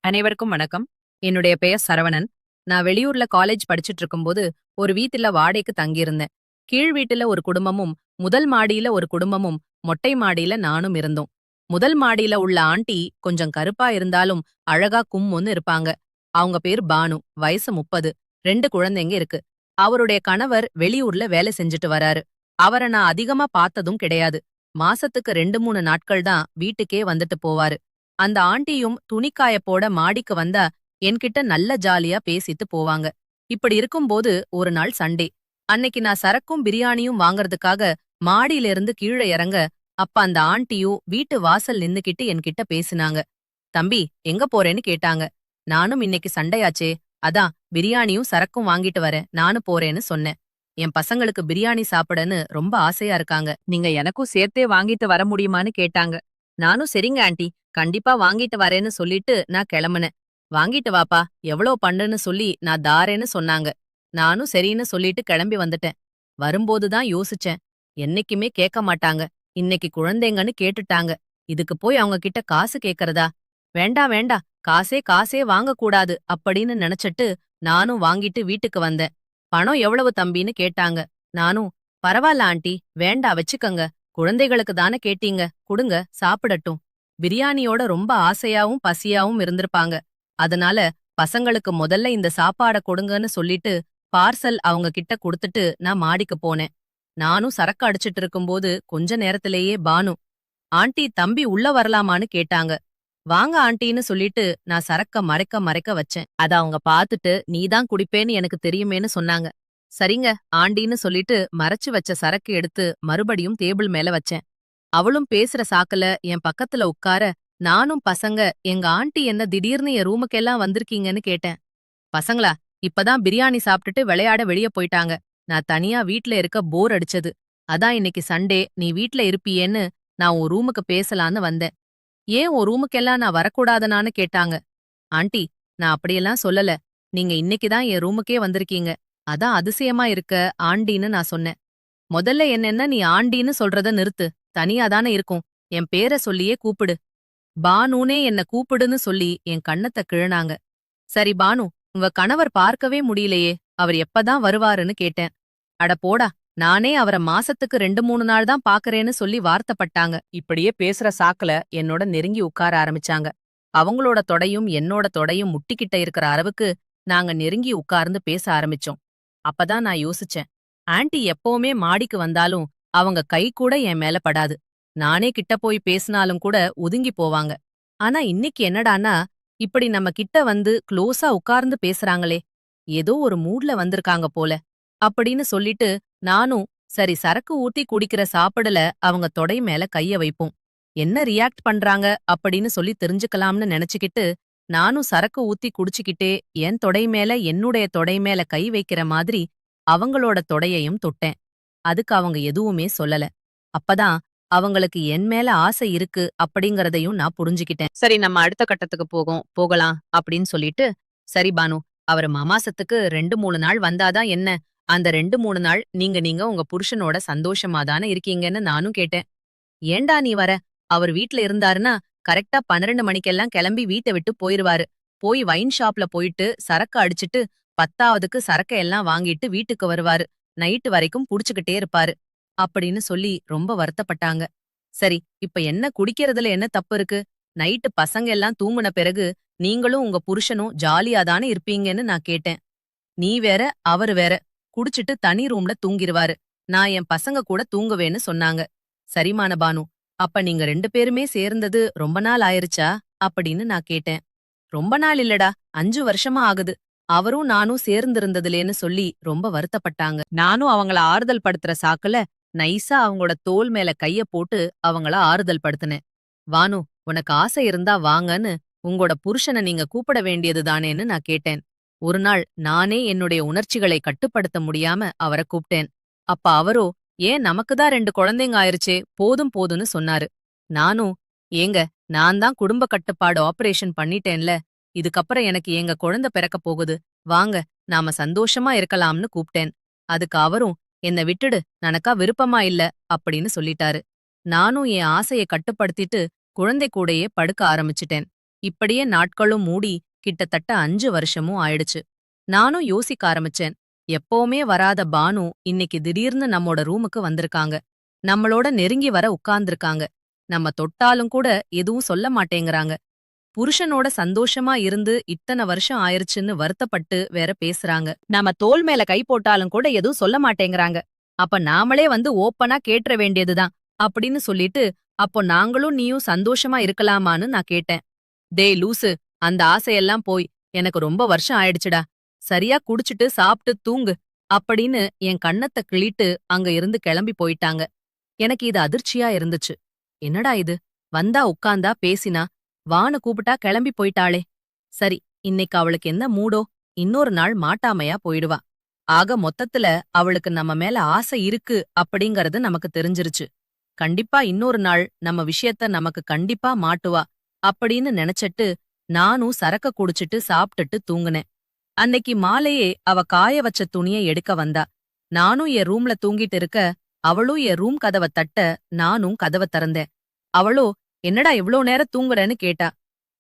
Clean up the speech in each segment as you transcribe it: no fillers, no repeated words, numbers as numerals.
அனைவருக்கும் வணக்கம். என்னுடைய பெயர் சரவணன். நான் வெளியூர்ல காலேஜ் படிச்சுட்டு இருக்கும்போது, ஒரு வீட்டுல வாடகைக்கு தங்கியிருந்தேன். கீழ் வீட்டுல ஒரு குடும்பமும், முதல் மாடியில ஒரு குடும்பமும், மொட்டை மாடியில நானும் இருந்தோம். முதல் மாடியில உள்ள ஆண்டி கொஞ்சம் கருப்பா இருந்தாலும் அழகா கும்முன்னு இருப்பாங்க. அவங்க பேர் பானு. வயசு 30. 2 குழந்தைங்க இருக்கு. அவருடைய கணவர் வெளியூர்ல வேலை செஞ்சுட்டு வராரு. அவர நான் அதிகமா பார்த்ததும் கிடையாது. மாசத்துக்கு 2, 3 நாட்கள் தான் வீட்டுக்கே வந்துட்டு போவாரு. அந்த ஆண்டியும் துணிக்காய போட மாடிக்கு வந்தா என்கிட்ட நல்ல ஜாலியா பேசிட்டு போவாங்க. இப்படி இருக்கும்போது ஒரு நாள் சண்டே. அன்னைக்கு நான் சரக்கும் பிரியாணியும் வாங்கறதுக்காக மாடியில இருந்து கீழே இறங்க, அப்ப அந்த ஆண்டியும் வீட்டு வாசல் நின்னுக்கிட்டு என்கிட்ட பேசினாங்க. தம்பி, எங்க போறேன்னு கேட்டாங்க. நானும் இன்னைக்கு சண்டையாச்சே, அதான் பிரியாணியும் சரக்கும் வாங்கிட்டு வரேன், நானும் போறேன்னு சொன்னேன். என் பசங்களுக்கு பிரியாணி சாப்பிடன்னு ரொம்ப ஆசையா இருக்காங்க. நீங்க எனக்கும் சேர்த்தே வாங்கிட்டு வர முடியுமான்னு கேட்டாங்க. நானும் சரிங்க ஆண்டி, கண்டிப்பா வாங்கிட்டு வரேன்னு சொல்லிட்டு நான் கிளம்புனேன். வாங்கிட்டு வாப்பா, எவ்வளோ பண்ணுன்னு சொல்லி நான் தாரேன்னு சொன்னாங்க. நானும் சரின்னு சொல்லிட்டு கிளம்பி வந்துட்டேன். வரும்போது தான் யோசிச்சேன். என்னைக்குமே கேட்க மாட்டாங்க. இன்னைக்கு குழந்தைங்கன்னு கேட்டுட்டாங்க. இதுக்கு போய் அவங்க கிட்ட காசு கேக்குறதா? வேண்டாம் வேண்டாம், காசே காசே வாங்கக்கூடாது அப்படின்னு நினைச்சிட்டு நானும் வாங்கிட்டு வீட்டுக்கு வந்தேன். பணம் எவ்வளவு தம்பின்னு கேட்டாங்க. நானும் பரவாயில்ல ஆண்டி, வேண்டா வச்சுக்கங்க. குழந்தைகளுக்கு தானே கேட்டீங்க, குடுங்க சாப்பிடட்டும். பிரியாணியோட ரொம்ப ஆசையாவும் பசியாவும் இருந்திருப்பாங்க. அதனால பசங்களுக்கு முதல்ல இந்த சாப்பாட கொடுங்கன்னு சொல்லிட்டு பார்சல் அவங்க கிட்ட குடுத்துட்டு நான் மாடிக்கு போனேன். நானும் சரக்கு அடிச்சிட்டு இருக்கும்போது கொஞ்ச நேரத்திலேயே பானு, ஆண்டி தம்பி உள்ள வரலாமான்னு கேட்டாங்க. வாங்க ஆண்டின்னு சொல்லிட்டு நான் சரக்க மறைக்க மறைக்க வச்சேன். அத அவங்க பாத்துட்டு நீதான் குடிப்பேன்னு எனக்கு தெரியுமேன்னு சொன்னாங்க. சரிங்க ஆண்டின்னு சொல்லிட்டு மறைச்சு வச்ச சரக்கு எடுத்து மறுபடியும் டேபிள் மேல வச்சேன். அவளும் பேசுற சாக்குல என் பக்கத்துல உட்கார, நானும் பசங்க எங்க ஆண்டி என்ன திடீர்னு என் ரூமுக்கெல்லாம் வந்திருக்கீங்கன்னு கேட்டேன். பசங்களா, இப்பதான் பிரியாணி சாப்பிட்டுட்டு விளையாட வெளிய போயிட்டாங்க. நான் தனியா வீட்ல இருக்க போர் அடிச்சது. அதான் இன்னைக்கு சண்டே நீ வீட்ல இருப்பியேன்னு நான் உன் ரூமுக்கு பேசலான்னு வந்தேன். ஏன் உன் ரூமுக்கெல்லாம் நான் வரக்கூடாதனான்னு கேட்டாங்க. ஆண்டி, நான் அப்படியெல்லாம் சொல்லல. நீங்க இன்னைக்கு தான் என் ரூமுக்கே வந்திருக்கீங்க. அதான் அதிசயமா இருக்க ஆண்டின்னு நான் சொன்னேன். முதல்ல என்னென்ன நீ ஆண்டின்னு சொல்றத நிறுத்து. தனியா தானே இருக்கும். என் பேர சொல்லியே கூப்பிடு. பானுனே என்ன கூப்பிடுன்னு சொல்லி என் கண்ணத்த கிழனாங்க. சரி பானு, உங்க கணவர் பார்க்கவே முடியலையே, அவர் எப்பதான் வருவாருன்னு கேட்டேன். அட போடா, நானே அவர மாசத்துக்கு 2, 3 நாள் தான் பாக்கறேன்னு சொல்லி வார்த்தப்பட்டாங்க. இப்படியே பேசுற சாக்குல என்னோட நெருங்கி உட்கார ஆரம்பிச்சாங்க. அவங்களோட தொடையும் என்னோட தொடையும் முட்டிக்கிட்ட இருக்கிற அளவுக்கு நாங்க நெருங்கி உட்கார்ந்து பேச ஆரம்பிச்சோம். அப்பதான் நான் யோசிச்சேன். ஆன்ட்டி எப்பவுமே மாடிக்கு வந்தாலும் அவங்க கை கூட என் மேல படாது. நானே கிட்ட போய் பேசினாலும் கூட ஒதுங்கி போவாங்க. ஆனா இன்னைக்கு என்னடான்னா, இப்படி நம்ம கிட்ட வந்து க்ளோஸா உட்கார்ந்து பேசுறாங்களே, ஏதோ ஒரு மூட்ல வந்திருக்காங்க போல அப்படின்னு சொல்லிட்டு நானும் சரி சரக்கு ஊத்தி குடிக்கிற சாப்பிடல அவங்க தொடை மேல கைய வைப்போம். என்ன ரியாக்ட் பண்றாங்க அப்படின்னு சொல்லி தெரிஞ்சுக்கலாம்னு நினைச்சுக்கிட்டு நானும் சரக்கு ஊத்தி குடிச்சுக்கிட்டே என் தொடை மேல என்னுடைய தொடை மேல கை வைக்கிற மாதிரி அவங்களோட தொடையையும் தொட்டேன். அதுக்கு அவங்க எதுவுமே சொல்லல. அப்பதான் அவங்களுக்கு என் மேல ஆசை இருக்கு அப்படிங்கறதையும் நான் புரிஞ்சுக்கிட்டேன். சரி நம்ம அடுத்த கட்டத்துக்கு போகலாம் அப்படின்னு சொல்லிட்டு, சரி பானு, அவரு மாமாசத்துக்கு 2, 3 நாள் வந்தாதான் என்ன? அந்த 2, 3 நாள் நீங்க உங்க புருஷனோட சந்தோஷமா தானே இருக்கீங்கன்னு நானும் கேட்டேன். ஏன்டா நீ வர? அவர் வீட்ல இருந்தாருன்னா கரெக்ட்டா 12 மணிக்கெல்லாம் கிளம்பி வீட்ட விட்டு போயிருவாரு. போய் வைன் ஷாப்ல போயிட்டு சரக்கு அடிச்சிட்டு 10ஆவதுக்கு சரக்க எல்லாம் வாங்கிட்டு வீட்டுக்கு வருவாரு. நைட்டு வரைக்கும் புடிச்சுக்கிட்டே இருப்பாரு. அப்படின்னு சொல்லி ரொம்ப வருத்தப்பட்டாங்க. சரி, இப்ப என்ன குடிக்கிறதுல என்ன தப்பு இருக்கு? நைட்டு பசங்க எல்லாம் தூங்குன பிறகு நீங்களும் உங்க புருஷனும் ஜாலியா தானே இருப்பீங்கன்னு நான் கேட்டேன். நீ வேற, அவரு வேற. குடிச்சிட்டு தனி ரூம்ல தூங்கிருவாரு. நான் என் பசங்க கூட தூங்குவேன்னு சொன்னாங்க. சரிமான பானு, அப்ப நீங்க 2 பேருமே சேர்ந்தது ரொம்ப நாள் ஆயிருச்சா? அப்படின்னு நான் கேட்டேன். ரொம்ப நாள் இல்லடா, 5 வருஷமா ஆகுது. அவரும் நானும் சேர்ந்திருந்ததுலேன்னு சொல்லி ரொம்ப வருத்தப்பட்டாங்க. நானும் அவங்கள ஆறுதல் படுத்துற சாக்குல நைஸா அவங்களோட தோள் மேல கைய போட்டு அவங்கள ஆறுதல் படுத்துனேன். வானு, உனக்கு ஆசை இருந்தா வாங்கன்னு உங்களோட புருஷனை நீங்க கூப்பிட வேண்டியது தானேன்னு நான் கேட்டேன். ஒரு நாள் நானே என்னுடைய உணர்ச்சிகளை கட்டுப்படுத்த முடியாம அவர கூப்பிட்டேன். அப்ப அவரோ, ஏன் நமக்கு தான் 2 குழந்தைங்க ஆயிருச்சே, போதும் போதும்னு சொன்னாரு. நானும், ஏங்க, நான் தான் குடும்ப கட்டுப்பாடு ஆபரேஷன் பண்ணிட்டேன்ல, இதுக்கப்புறம் எனக்கு எங்க குழந்தை பிறக்க போகுது, வாங்க நாம சந்தோஷமா இருக்கலாம்னு கூப்பிட்டேன். அதுக்கு அவரும், என்ன விட்டுடு, நனக்கா விருப்பமா இல்ல அப்படின்னு சொல்லிட்டாரு. நானும் என் ஆசைய கட்டுப்படுத்திட்டு குழந்தை கூடயே படுக்க ஆரம்பிச்சிட்டேன். இப்படியே நாட்களும் மூடி கிட்டத்தட்ட 5 வருஷமும் ஆயிடுச்சு. நானும் யோசிக்க ஆரம்பிச்சேன். எப்பவுமே வராத பானு இன்னைக்கு திடீர்னு நம்மோட ரூமுக்கு வந்திருக்காங்க. நம்மளோட நெருங்கி வர உட்கார்ந்திருக்காங்க. நம்ம தொட்டாலும் கூட எதுவும் சொல்ல மாட்டேங்கறாங்க. புருஷனோட சந்தோஷமா இருந்து இத்தனை வருஷம் ஆயிருச்சுன்னு வருத்தப்பட்டு வேற பேசுறாங்க. நாம தோள் மேல கை போட்டாலும் கூட எதுவும் சொல்ல மாட்டேங்கறாங்க. அப்ப நாமளே வந்து ஓப்பனா கேட்ற வேண்டியதுதான் அப்படின்னு சொல்லிட்டு, அப்போ நாங்களும் நீயும் சந்தோஷமா இருக்கலாமான்னு நான் கேட்டேன். டேய் லூசு, அந்த ஆசையெல்லாம் போய் எனக்கு ரொம்ப வருஷம் ஆயிடுச்சுடா. சரியா குடிச்சிட்டு சாப்பிட்டு தூங்கு அப்படின்னு என் கண்ணத்த கிள்ளிட்டு அங்க இருந்து கிளம்பி போயிட்டாங்க. எனக்கு இது அதிர்ச்சியா இருந்துச்சு. என்னடா இது, வந்தா உட்கார்ந்தா பேசினா, வான்னு கூப்பிட்டா கிளம்பி போயிட்டாளே. சரி, இன்னைக்கு அவளுக்கு என்ன மூடோ, இன்னொரு நாள் மாட்டாமையா போயிடுவா. ஆக மொத்தத்துல அவளுக்கு நம்ம மேல ஆசை இருக்கு அப்படிங்கறது நமக்கு தெரிஞ்சிருச்சு. கண்டிப்பா இன்னொரு நாள் நம்ம விஷயத்த நமக்கு கண்டிப்பா மாட்டுவா அப்படின்னு நினைச்சிட்டு நானும் சரக்க குடிச்சிட்டு சாப்பிட்டுட்டு தூங்குனேன். அன்னைக்கு மாலையே அவ காய வச்ச துணிய எடுக்க வந்தா. நானும் என் ரூம்ல தூங்கிட்டு இருக்க, அவளும் என் ரூம் கதவ தட்ட நானும் கதவ திறந்தேன். அவளோ என்னடா இவ்ளோ நேரம் தூங்குறேன்னு கேட்டா.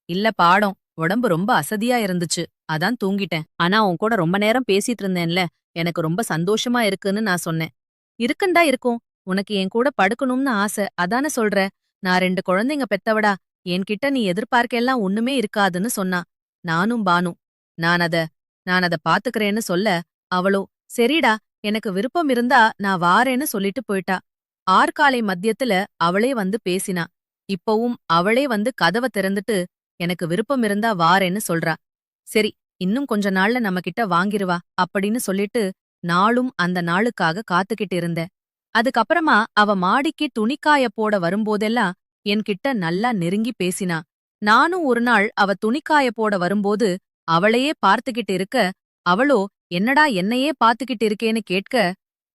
இல்ல பாடம், உடம்பு ரொம்ப அசதியா இருந்துச்சு, அதான் தூங்கிட்டேன். ஆனா உன் கூட ரொம்ப நேரம் பேசிட்டு இருந்தேன்ல, எனக்கு ரொம்ப சந்தோஷமா இருக்குன்னு நான் சொன்னேன். இருக்குண்டா இருக்கும், உனக்கு என் கூட படுக்கணும்னு ஆசை, அதானே சொல்ற. நான் 2 குழந்தைங்க பெத்தவடா, என்கிட்ட நீ எதிர்பார்க்கெல்லாம் ஒண்ணுமே இருக்காதுன்னு சொன்னா. நானும் பானு நான் அத நான் அத பாத்துக்கறேன்னு சொல்ல, அவளோ சரிடா, எனக்கு விருப்பம் இருந்தா நான் வாரேன்னு சொல்லிட்டு போயிட்டா. ஆற்காலை மத்தியத்துல அவளே வந்து பேசினா. இப்பவும் அவளே வந்து கதவ திறந்துட்டு எனக்கு விருப்பம் இருந்தா வாரேன்னு சொல்றா. சரி, இன்னும் கொஞ்ச நாள்ல நம்ம கிட்ட வாங்கிருவா அப்படின்னு சொல்லிட்டு நாளும் அந்த நாளுக்காக காத்துக்கிட்டு இருந்தேன். அதுக்கப்புறமா அவ மாடிக்கு துணிக்காய போட வரும்போதெல்லாம் என்கிட்ட நல்லா நெருங்கி பேசினா. நானும் ஒரு நாள் அவ துணிக்காய போட வரும்போது அவளையே பார்த்துக்கிட்டு இருக்க, அவளோ என்னடா என்னையே பார்த்துக்கிட்டு இருக்கேன்னு கேட்க,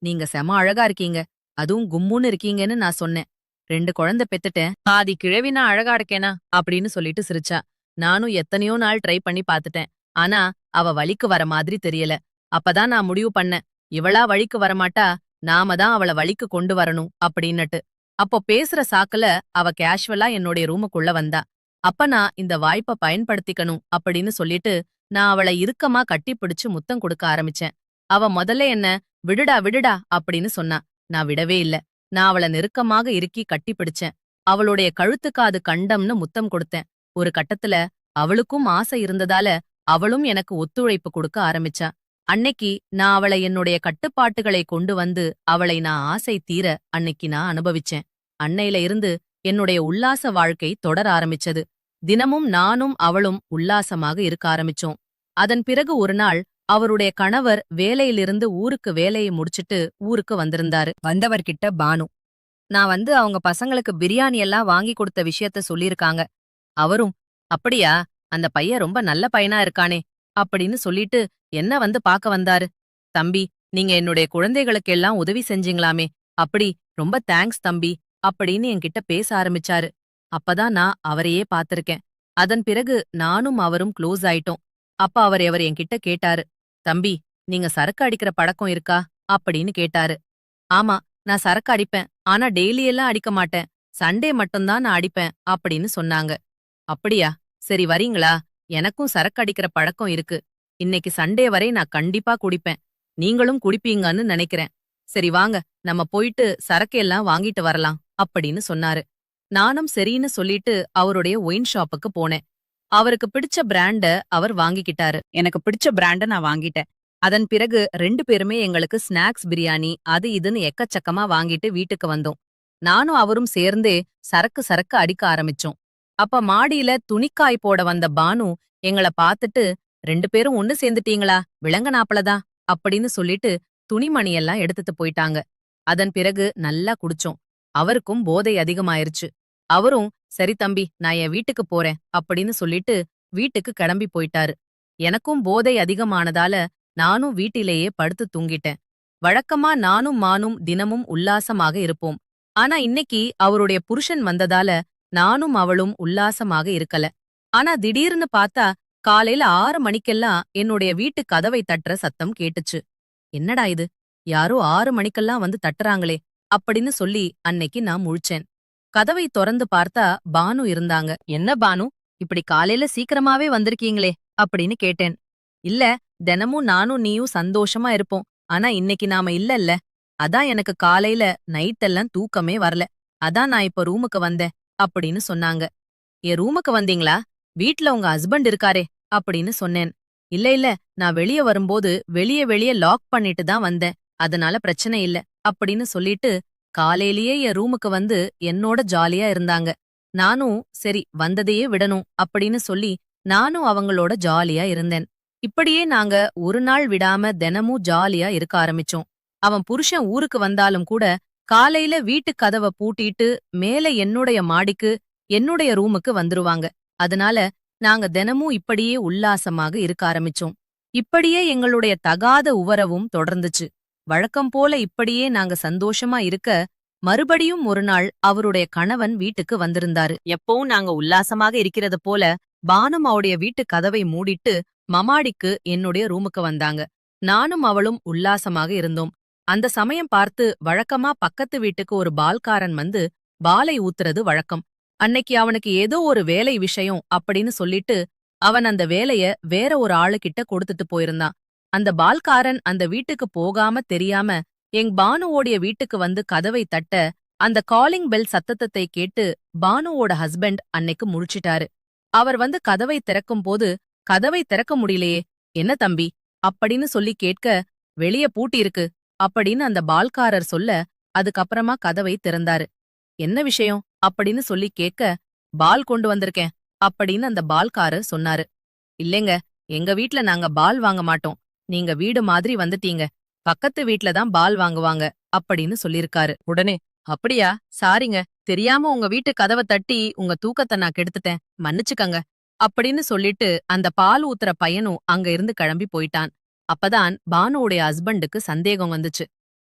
நீங்க செம அழகா இருக்கீங்க, அதுவும் கும்முன்னு இருக்கீங்கன்னு நான் சொன்னேன். 2 குழந்தை பெத்துட்டேன், பாதி கிழவினா அழகா இருக்கேனா அப்படின்னு சொல்லிட்டு சிரிச்சா. நானும் எத்தனையோ நாள் ட்ரை பண்ணி பாத்துட்டேன். ஆனா அவ வழிக்கு வர மாதிரி தெரியல. அப்பதான் நான் முடிவு பண்ணேன், இவளா வழிக்கு வரமாட்டா, நாம தான் அவள வழிக்கு கொண்டு வரணும் அப்படின்னுட்டு. அப்போ பேசுற சாக்குல அவ கேஷுவலா என்னுடைய ரூமுக்குள்ள வந்தா. அப்ப நான் இந்த வாய்ப்ப பயன்படுத்திக்கணும் அப்படின்னு சொல்லிட்டு நான் அவளை இறுக்கமா கட்டிப்பிடிச்சு முத்தம் கொடுக்க ஆரம்பிச்சேன். அவ முதல்ல என்ன விடுடா விடுடா அப்படின்னு சொன்னா. நான் விடவே இல்ல. நான் அவள நெருக்கமாக இறுக்கி கட்டிப்பிடிச்சேன். அவளுடைய கழுத்துக்கு அது கண்டம்னு முத்தம் கொடுத்தேன். ஒரு கட்டத்துல அவளுக்கும் ஆசை இருந்ததால அவளும் எனக்கு ஒத்துழைப்பு கொடுக்க ஆரம்பிச்சா. அன்னைக்கு நான் அவளை என்னுடைய கட்டுப்பாட்டுகளை கொண்டு வந்து அவளை நான் ஆசை தீர அன்னைக்கு நான் அனுபவிச்சேன். அன்னையில இருந்து என்னுடைய உல்லாச வாழ்க்கை தொடர ஆரம்பிச்சது. தினமும் நானும் அவளும் உல்லாசமாக இருக்க ஆரம்பிச்சோம். அதன் பிறகு ஒரு நாள் அவருடைய கணவர் வேலையிலிருந்து ஊருக்கு வேலையை முடிச்சிட்டு ஊருக்கு வந்திருந்தாரு. வந்தவர்கிட்ட பானு, நான் வந்து அவங்க பசங்களுக்கு பிரியாணி எல்லாம் வாங்கி கொடுத்த விஷயத்த சொல்லிருக்காங்க. அவரும், அப்படியா, அந்த பையன் ரொம்ப நல்ல பையனா இருக்கானே அப்படின்னு சொல்லிட்டு என்ன வந்து பாக்க வந்தாரு. தம்பி, நீங்க என்னுடைய குழந்தைகளுக்கெல்லாம் உதவி செஞ்சீங்களாமே, அப்படி ரொம்ப தேங்க்ஸ் தம்பி அப்படின்னு என்கிட்ட பேச ஆரம்பிச்சாரு. அப்பதான் நான் அவரையே பாத்திருக்கேன். அதன் பிறகு நானும் அவரும் க்ளோஸ் ஆயிட்டோம். அப்ப அவர் என்கிட்ட கேட்டாரு, தம்பி, நீங்க சரக்கு அடிக்கிற பழக்கம் இருக்கா அப்படின்னு கேட்டாரு. ஆமா, நான் சரக்கு அடிப்பேன், ஆனா டெய்லியெல்லாம் அடிக்க மாட்டேன், சண்டே மட்டும்தான் நான் அடிப்பேன் அப்படின்னு சொன்னாங்க. அப்படியா, சரி வரீங்களா, எனக்கும் சரக்கு அடிக்கிற பழக்கம் இருக்கு. இன்னைக்கு சண்டே வரை நான் கண்டிப்பா குடிப்பேன், நீங்களும் குடிப்பீங்கன்னு நினைக்கிறேன். சரி வாங்க, நம்ம போயிட்டு சரக்கு எல்லாம் வாங்கிட்டு வரலாம் அப்படின்னு சொன்னாரு. நானும் சரின்னு சொல்லிட்டு அவருடைய ஒயின் ஷாப்புக்கு போனேன். அவருக்கு பிடிச்ச பிராண்ட அவர் வாங்கிக்கிட்டாரு. எனக்கு பிடிச்ச பிராண்ட நான் வாங்கிட்டேன். அதன் பிறகு 2 பேருமே எங்களுக்கு ஸ்நாக்ஸ் பிரியாணி அது இதுன்னு எக்கச்சக்கமா வாங்கிட்டு வீட்டுக்கு வந்தோம். நானும் அவரும் சேர்ந்தே சரக்கு சரக்கு அடிக்க ஆரம்பிச்சோம். அப்ப மாடியில துணிக்காய் போட வந்த பானு எங்கள பாத்துட்டு, 2 பேரும் ஒண்ணு சேர்ந்துட்டீங்களா, விளங்கனாப்பலதான் அப்படின்னு சொல்லிட்டு துணிமணியெல்லாம் எடுத்துட்டு போயிட்டாங்க. அதன் பிறகு நல்லா குடிச்சோம். அவருக்கும் போதை அதிகமாயிருச்சு. அவரும் சரி தம்பி, நான் என் வீட்டுக்கு போறேன் அப்படின்னு சொல்லிட்டு வீட்டுக்கு கிளம்பி போயிட்டாரு. எனக்கும் போதை அதிகமானதால நானும் வீட்டிலேயே படுத்து தூங்கிட்டேன். வழக்கமா நானும் மானும் தினமும் உல்லாசமாக இருப்போம். ஆனா இன்னைக்கு அவருடைய புருஷன் வந்ததால நானும் அவளும் உல்லாசமாக இருக்கல. ஆனா திடீர்னு பார்த்தா காலையில 6 மணிக்கெல்லாம் என்னுடைய வீட்டு கதவை தட்டுற சத்தம் கேட்டுச்சு. என்னடா இது, யாரோ 6 மணிக்கெல்லாம் வந்து தட்டுறாங்களே அப்படின்னு சொல்லி அன்னைக்கு நான் முழிச்சேன். கதவை தொறந்து பார்த்தா பானு இருந்தாங்க. என்ன பானு, இப்படி காலையில சீக்கிரமாவே வந்திருக்கீங்களே அப்படின்னு கேட்டேன். இல்ல, தினமும் நானும் நீயும் சந்தோஷமா இருப்போம். ஆனா இன்னைக்கு நாம இல்லல்ல. அதான் எனக்கு காலையில நைட்டெல்லாம் தூக்கமே வரல. அதான் நான் இப்ப ரூமுக்கு வந்தேன் அப்படின்னு சொன்னாங்க. என் ரூமுக்கு வந்தீங்களா? வீட்ல உங்க ஹஸ்பண்ட் இருக்காரே அப்படின்னு சொன்னேன். இல்ல இல்ல, நான் வெளிய வரும்போது வெளிய லாக் பண்ணிட்டு தான் வந்தேன். அதனால பிரச்சனை இல்ல அப்படின்னு சொல்லிட்டு காலையிலேயே என் ரூமுக்கு வந்து என்னோட ஜாலியா இருந்தாங்க. நானும் சரி வந்ததையே விடணும் அப்படின்னு சொல்லி நானும் அவங்களோட ஜாலியா இருந்தேன். இப்படியே நாங்க ஒரு நாள் விடாம தினமும் ஜாலியா இருக்க ஆரம்பிச்சோம். அவன் புருஷன் ஊருக்கு வந்தாலும் கூட காலையில வீட்டு கதவ பூட்டிட்டு மேல என்னுடைய மாடிக்கு என்னுடைய ரூமுக்கு வந்துருவாங்க. அதனால நாங்க தினமும் இப்படியே உல்லாசமாக இருக்க ஆரம்பிச்சோம். இப்படியே எங்களுடைய தகாத உறவும் தொடர்ந்துச்சு. வழக்கம் போல இப்படியே நாங்க சந்தோஷமா இருக்க மறுபடியும் ஒரு நாள் அவருடைய கணவன் வீட்டுக்கு வந்திருந்தாரு. எப்பவும் நாங்க உல்லாசமாக இருக்கிறது போல பானும் அவருடைய வீட்டு கதவை மூடிட்டு மமாடிக்கு என்னுடைய ரூமுக்கு வந்தாங்க. நானும் அவளும் உல்லாசமாக இருந்தோம். அந்த சமயம் பார்த்து வழக்கமா பக்கத்து வீட்டுக்கு ஒரு பால்காரன் வந்து பாலை ஊத்துறது வழக்கம். அன்னைக்கு அவனுக்கு ஏதோ ஒரு வேலை விஷயம் அப்படின்னு சொல்லிட்டு அவன் அந்த வேலைய வேற ஒரு ஆளுகிட்ட கொடுத்துட்டு போயிருந்தான். அந்த பால்காரன் அந்த வீட்டுக்கு போகாம தெரியாம எங் பானுவோடைய வீட்டுக்கு வந்து கதவை தட்ட அந்த காலிங் பெல் சத்தத்தை கேட்டு பானுவோட ஹஸ்பண்ட் அன்னைக்கு முழிச்சிட்டாரு. அவர் வந்து கதவை திறக்கும்போது கதவை திறக்க முடியலையே, என்ன தம்பி அப்படின்னு சொல்லி கேட்க, வெளிய பூட்டி இருக்கு அப்படின்னு அந்த பால்காரர் சொல்ல, அதுக்கப்புறமா கதவை திறந்தாரு. என்ன விஷயம் அப்படின்னு சொல்லி கேட்க, பால் கொண்டு வந்திருக்கேன் அப்படின்னு அந்த பால்காரர் சொன்னாரு. இல்லைங்க, எங்க வீட்ல நாங்க பால் வாங்க மாட்டோம். நீங்க வீடு மாதிரி வந்துட்டீங்க. பக்கத்து வீட்ல தான் பால் வாங்குவாங்க அப்படின்னு சொல்லிருக்காரு. உடனே, அப்படியா, சாரிங்க, தெரியாம உங்க வீட்டு கதவை தட்டி உங்க தூக்கத்தை நான் கெடுத்துட்டேன், மன்னிச்சுக்கங்க அப்படின்னு சொல்லிட்டு அந்த பால் ஊத்துற பையனும் அங்க இருந்து கிளம்பி போயிட்டான். அப்பதான் பானுவுடைய ஹஸ்பண்டுக்கு சந்தேகம் வந்துச்சு.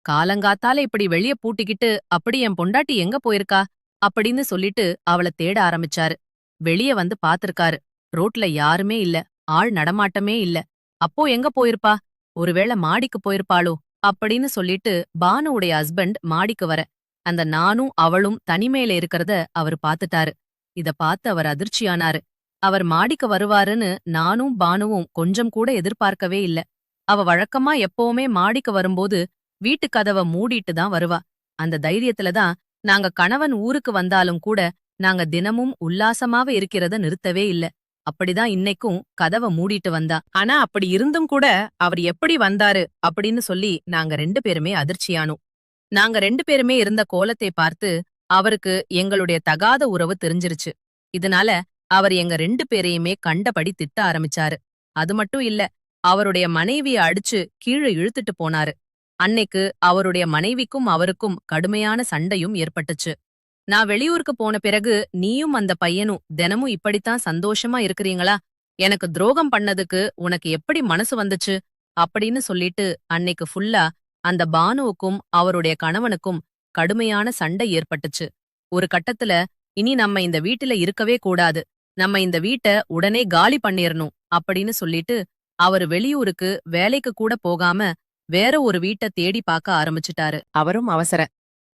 காலங்காத்தால இப்படி வெளிய பூட்டிக்கிட்டு அப்படி என் பொண்டாட்டி எங்க போயிருக்கா அப்படின்னு சொல்லிட்டு அவள தேட ஆரம்பிச்சாரு. வெளிய வந்து பாத்திருக்காரு. ரோட்ல யாருமே இல்ல, ஆள் நடமாட்டமே இல்ல. அப்போ எங்க போயிருப்பா? ஒருவேளை மாடிக்கு போயிருப்பாளோ அப்படின்னு சொல்லிட்டு பானுவுடைய ஹஸ்பண்ட் மாடிக்கு வர அந்த நானும் அவளும் தனிமையில இருக்கறத அவர் பாத்துட்டாரு. இத பார்த்து அவர் அதிர்ச்சியானாரு. அவர் மாடிக்கு வருவாருன்னு நானும் பானுவும் கொஞ்சம் கூட எதிர்பார்க்கவே இல்ல. அவ வழக்கமா எப்பவுமே மாடிக்கு வரும்போது வீட்டு கதவ மூடிட்டு தான் வருவா. அந்த தைரியத்துல தான் நாங்க கணவன் ஊருக்கு வந்தாலும் கூட நாங்க தினமும் உல்லாசமாவ இருக்கிறத நிறுத்தவே இல்ல. அப்படிதான் இன்னைக்கும் கதவ மூடிட்டு வந்தா. ஆனா அப்படி இருந்தும் கூட அவர் எப்படி வந்தாரு அப்படின்னு சொல்லி நாங்க 2 பேருமே அதிர்ச்சியானோம். நாங்க 2 பேருமே இருந்த கோலத்தை பார்த்து அவருக்கு எங்களுடைய தகாத உறவு தெரிஞ்சிருச்சு. இதனால அவர் எங்க 2 பேரையுமே கண்டபடி திட்ட ஆரம்பிச்சாரு. அது மட்டும் இல்ல, அவருடைய மனைவிய அடிச்சு கீழ இழுத்துட்டு போனாரு. அன்னைக்கு அவருடைய மனைவிக்கும் அவருக்கும் கடுமையான சண்டையும் ஏற்பட்டுச்சு. நான் வெளியூருக்கு போன பிறகு நீயும் அந்த பையனும் தினமும் இப்படித்தான் சந்தோஷமா இருக்கிறீங்களா? எனக்கு துரோகம் பண்ணதுக்கு உனக்கு எப்படி மனசு வந்துச்சு அப்படின்னு சொல்லிட்டு அன்னைக்கு ஃபுல்லா அந்த பானுவுக்கும் அவருடைய கணவனுக்கும் கடுமையான சண்டை ஏற்பட்டுச்சு. ஒரு கட்டத்துல இனி நம்ம இந்த வீட்டுல இருக்கவே கூடாது, நம்ம இந்த வீட்ட உடனே காலி பண்ணிரணும் அப்படின்னு சொல்லிட்டு அவரு வெளியூருக்கு வேலைக்கு கூட போகாம வேற ஒரு வீட்ட தேடி பார்க்க ஆரம்பிச்சுட்டாரு. அவரும் அவசர.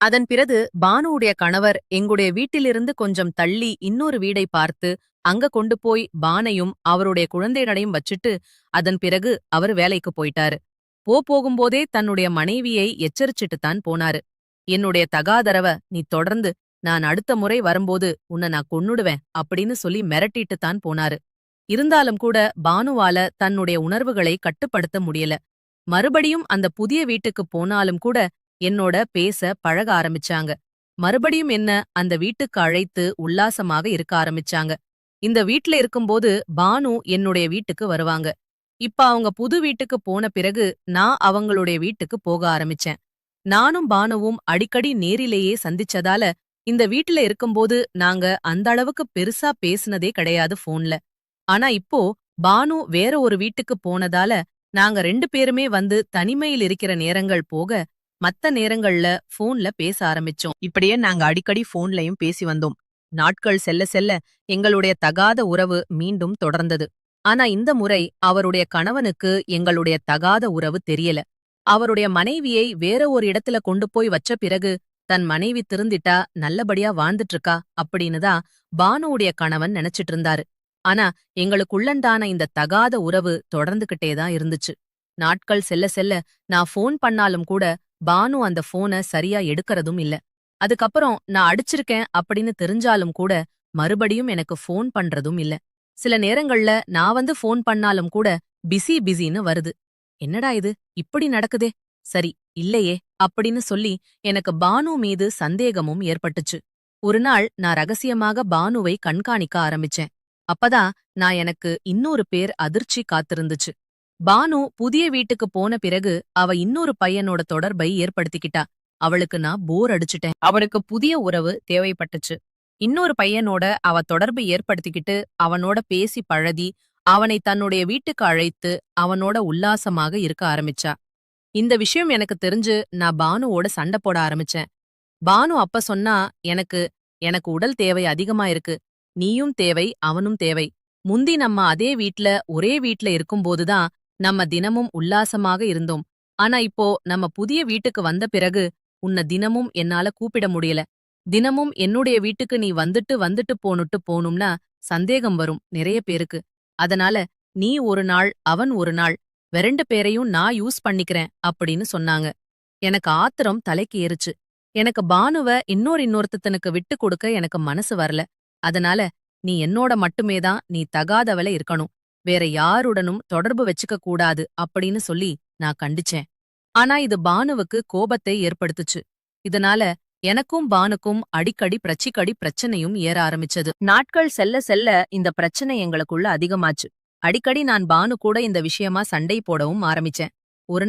அதன் பிறகு பானுவுடைய கணவர் எங்களுடைய வீட்டிலிருந்து கொஞ்சம் தள்ளி இன்னொரு வீடை பார்த்து அங்க கொண்டு போய் பானையும் அவருடைய குழந்தைகளையும் வச்சுட்டு அதன் பிறகு அவர் வேலைக்கு போயிட்டாரு. போகும்போதே தன்னுடைய மனைவியை எச்சரிச்சிட்டு தான் போனாரு. என்னுடைய தகாதரவ நீ தொடர்ந்து நான் அடுத்த முறை வரும்போது உன்னை நான் கொன்னுடுவேன் அப்படின்னு சொல்லி மிரட்டிட்டு தான் போனாரு. இருந்தாலும் கூட பானுவால தன்னுடைய உணர்வுகளை கட்டுப்படுத்த முடியல. மறுபடியும் அந்த புதிய வீட்டுக்கு போனாலும் கூட என்னோட பேச பழக ஆரம்பிச்சாங்க. மறுபடியும் என்ன அந்த வீட்டுக்கு அழைத்து உல்லாசமாக இருக்க ஆரம்பிச்சாங்க. இந்த வீட்ல இருக்கும்போது பானு என்னுடைய வீட்டுக்கு வருவாங்க. இப்ப அவங்க புது வீட்டுக்கு போன பிறகு நான் அவங்களுடைய வீட்டுக்கு போக ஆரம்பிச்சேன். நானும் பானுவும் அடிக்கடி நேரிலேயே சந்திச்சதால இந்த வீட்டுல இருக்கும்போது நாங்க அந்த அளவுக்கு பெருசா பேசுனதே கிடையாது போன்ல. ஆனா இப்போ பானு வேற ஒரு வீட்டுக்கு போனதால நாங்க 2 பேருமே வந்து தனிமையில் இருக்கிற நேரங்கள் போக மத்த நேரங்கள்ல போன்ல பேச ஆரம்பிச்சோம். இப்படியே நாங்க அடிக்கடி போன்லயும் பேசி வந்தோம். நாட்கள் செல்ல செல்ல எங்களுடைய தகாத உறவு மீண்டும் தொடர்ந்தது. ஆனா இந்த முறை அவருடைய கணவனுக்கு எங்களுடைய தகாத உறவு தெரியல. அவருடைய மனைவியை வேற ஒரு இடத்துல கொண்டு போய் வச்ச பிறகு தன் மனைவி திருந்திட்டா நல்லபடியா வாழ்ந்துட்டு இருக்கா அப்படின்னு தான் பானுவுடைய கணவன் நினைச்சிட்டு இருந்தாரு. ஆனா எங்களுக்குள்ளண்டான இந்த தகாத உறவு தொடர்ந்துகிட்டே தான் இருந்துச்சு. நாட்கள் செல்ல செல்ல நான் ஃபோன் பண்ணாலும் கூட பானு அந்த ஃபோனை சரியா எடுக்கறதும் இல்ல. அதுக்கப்புறம் நான் அடிச்சிருக்கேன் அப்படின்னு தெரிஞ்சாலும் கூட மறுபடியும் எனக்கு ஃபோன் பண்றதும் இல்ல. சில நேரங்கள்ல நான் வந்து ஃபோன் பண்ணாலும் கூட பிஸி பிஸின்னு வருது. என்னடா இது இப்படி நடக்குதே, சரி இல்லையே அப்படின்னு சொல்லி எனக்கு பானு மீது சந்தேகமும் ஏற்பட்டுச்சு. ஒரு நாள் நான் ரகசியமாக பானுவை கண்காணிக்க ஆரம்பிச்சேன். அப்பதான் நான் எனக்கு இன்னொரு பேர் அதிர்ச்சி காத்திருந்துச்சு. பானு புதிய வீட்டுக்கு போன பிறகு அவ இன்னொரு பையனோட தொடர்பை ஏற்படுத்திக்கிட்டா. அவளுக்கு நான் போர் அடிச்சுட்டேன். அவளுக்கு புதிய உறவு தேவைப்பட்டுச்சு. இன்னொரு பையனோட அவ தொடர்பு ஏற்படுத்திக்கிட்டு அவனோட பேசி பழகி அவனை தன்னுடைய வீட்டுக்கு அழைத்து அவனோட உல்லாசமாக இருக்க ஆரம்பிச்சா. இந்த விஷயம் எனக்கு தெரிஞ்சு நான் பானுவோட சண்டை போட ஆரம்பிச்சேன். பானு அப்ப சொன்னா, எனக்கு எனக்கு உடல் தேவை அதிகமா இருக்கு. நீயும் தேவை, அவனும் தேவை. முந்தி நம்ம அதே வீட்ல ஒரே வீட்ல இருக்கும்போதுதான் நம்ம தினமும் உல்லாசமாக இருந்தோம். ஆனா இப்போ நம்ம புதிய வீட்டுக்கு வந்த பிறகு உன்னை தினமும் என்னால கூப்பிட முடியல. தினமும் என்னுடைய வீட்டுக்கு நீ வந்துட்டு வந்துட்டு போனுட்டு போனும்னா சந்தேகம் வரும் நிறைய பேருக்கு. அதனால நீ ஒரு நாள் அவன் ஒரு நாள் 2 பேரையும் நான் யூஸ் பண்ணிக்கிறேன் அப்படின்னு சொன்னாங்க. எனக்கு ஆத்திரம் தலைக்கு ஏறுச்சு. எனக்கு பானுவ இன்னொருத்தனுக்கு விட்டு கொடுக்க எனக்கு மனசு வரல. அதனால நீ என்னோட மட்டுமே தான் நீ தகாதவள இருக்கணும். வேற யாருடனும் தொடர்பு வச்சுக்க கூடாது அப்படின்னு சொல்லி நான் கண்டிச்சேன். ஆனா இது பானுவுக்கு கோபத்தை ஏற்படுத்துச்சு. இதனால எனக்கும் பானுக்கும் அடிக்கடி பிரச்சனையும் ஏற ஆரம்பிச்சது. நாட்கள் செல்ல செல்ல இந்த பிரச்சனை எங்களுக்குள்ள அதிகமாச்சு. அடிக்கடி நான் பானு கூட இந்த விஷயமா சண்டை போடவும் ஆரம்பிச்சேன். ஒரு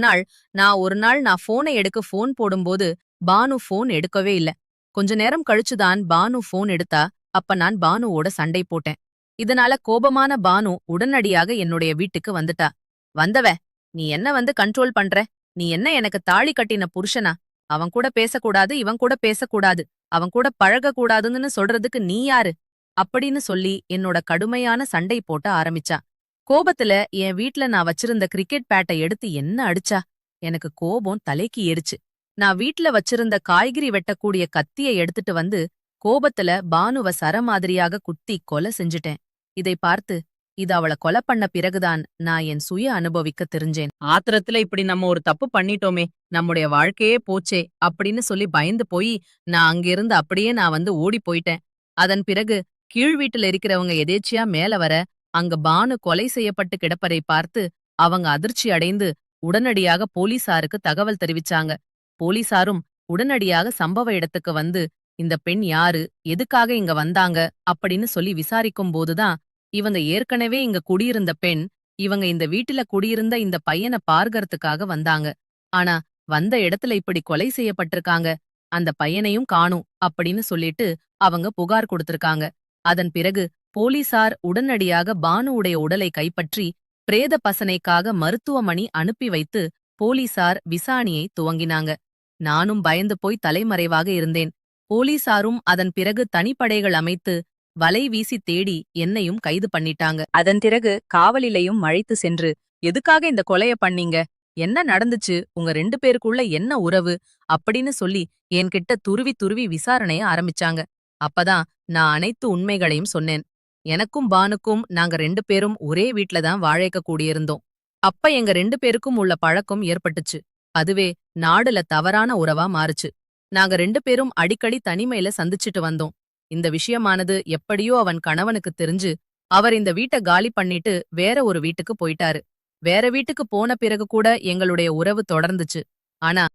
நாள் நான் போனை எடுக்க போன் போடும்போது பானு போன் எடுக்கவே இல்ல. கொஞ்ச நேரம் கழிச்சுதான் பானு போன் எடுத்தா. அப்ப நான் பானுவோட சண்டை போட்டேன். இதனால கோபமான பானு உடனடியாக என்னுடைய வீட்டுக்கு வந்துட்டா. வந்தவ, நீ என்ன வந்து கண்ட்ரோல் பண்ற? நீ என்ன எனக்கு தாலி கட்டின புருஷனா? அவன் கூட பேசக்கூடாது, இவன் கூட பேசக்கூடாது, அவன் கூட பழகக்கூடாதுன்னு சொல்றதுக்கு நீ யாரு? அப்படின்னு சொல்லி என்னோட கடுமையான சண்டை போட்ட ஆரம்பிச்சா. கோபத்துல என் வீட்ல நான் வச்சிருந்த கிரிக்கெட் பேட்டை எடுத்து என்ன அடிச்சா. எனக்கு கோபம் தலைக்கு ஏறிச்சு. நான் வீட்ல வச்சிருந்த காய்கறி வெட்டக்கூடிய கத்திய எடுத்துட்டு வந்து கோபத்துல பானுவ சரமாதிரியாக குத்தி கொலை செஞ்சுட்டேன். இதை பார்த்து இது அவள கொலை பண்ண பிறகுதான் நான் என் சுய அனுபவிக்க தெரிஞ்சேன். ஆத்திரத்துல இப்படி நம்ம ஒரு தப்பு பண்ணிட்டோமே, நம்முடைய வாழ்க்கையே போச்சே அப்படின்னு சொல்லி பயந்து போய் நான் அங்கிருந்து அப்படியே நான் வந்து ஓடி போயிட்டேன். அதன் பிறகு கீழ் வீட்டுல இருக்கிறவங்க எதேச்சியா மேல வர அங்க பானு கொலை செய்யப்பட்டு கிடப்பதை பார்த்து அவங்க அதிர்ச்சி அடைந்து உடனடியாக போலீசாருக்கு தகவல் தெரிவிச்சாங்க. போலீசாரும் உடனடியாக சம்பவ இடத்துக்கு வந்து இந்த பெண் யாரு, எதுக்காக இங்க வந்தாங்க அப்படின்னு சொல்லி விசாரிக்கும் போதுதான் இவங்க ஏற்கனவே இங்க குடியிருந்த பெண், இவங்க இந்த வீட்டுல குடியிருந்த இந்த பையனை பார்க்கறதுக்காக வந்தாங்க. ஆனா வந்த இடத்துல இப்படி கொலை செய்யப்பட்டிருக்காங்க. அந்த பையனையும் காணும் அப்படின்னு சொல்லிட்டு அவங்க புகார் கொடுத்திருக்காங்க. அதன் பிறகு போலீசார் உடனடியாக பானுவுடைய உடலை கைப்பற்றி பிரேத பசனைக்காக மருத்துவமனை அனுப்பி வைத்து போலீசார் விசாரணையை துவங்கினாங்க. நானும் பயந்து போய் தலைமறைவாக இருந்தேன். போலீசாரும் அதன் பிறகு தனிப்படைகள் அமைத்து வலை வீசி தேடி என்னையும் கைது பண்ணிட்டாங்க. அதன் பிறகு காவலிலையும் அழைத்து சென்று, எதுக்காக இந்த கொலைய பண்ணீங்க? என்ன நடந்துச்சு? உங்க 2 பேருக்குள்ள என்ன உறவு? அப்படின்னு சொல்லி என்கிட்ட துருவி துருவி விசாரணைய ஆரம்பிச்சாங்க. அப்பதான் நான் அனைத்து உண்மைகளையும் சொன்னேன். எனக்கும் பானுக்கும் நாங்க 2 பேரும் ஒரே வீட்ல தான் வாழைக்க கூடியிருந்தோம். அப்ப எங்க 2 பேருக்கும் உள்ள பழக்கம் ஏற்பட்டுச்சு. அதுவே நாடுல தவறான உறவா மாறுச்சு. நாங்க 2 பேரும் அடிக்கடி தனிமையில சந்திச்சுட்டு வந்தோம். இந்த விஷயமானது எப்படியோ அவன் கணவனுக்கு தெரிஞ்சு அவர் இந்த வீட்டை காலி பண்ணிட்டு வேற ஒரு வீட்டுக்கு போயிட்டாரு. வேற வீட்டுக்கு போன பிறகு கூட எங்களுடைய உறவு தொடர்ந்துச்சு. ஆனா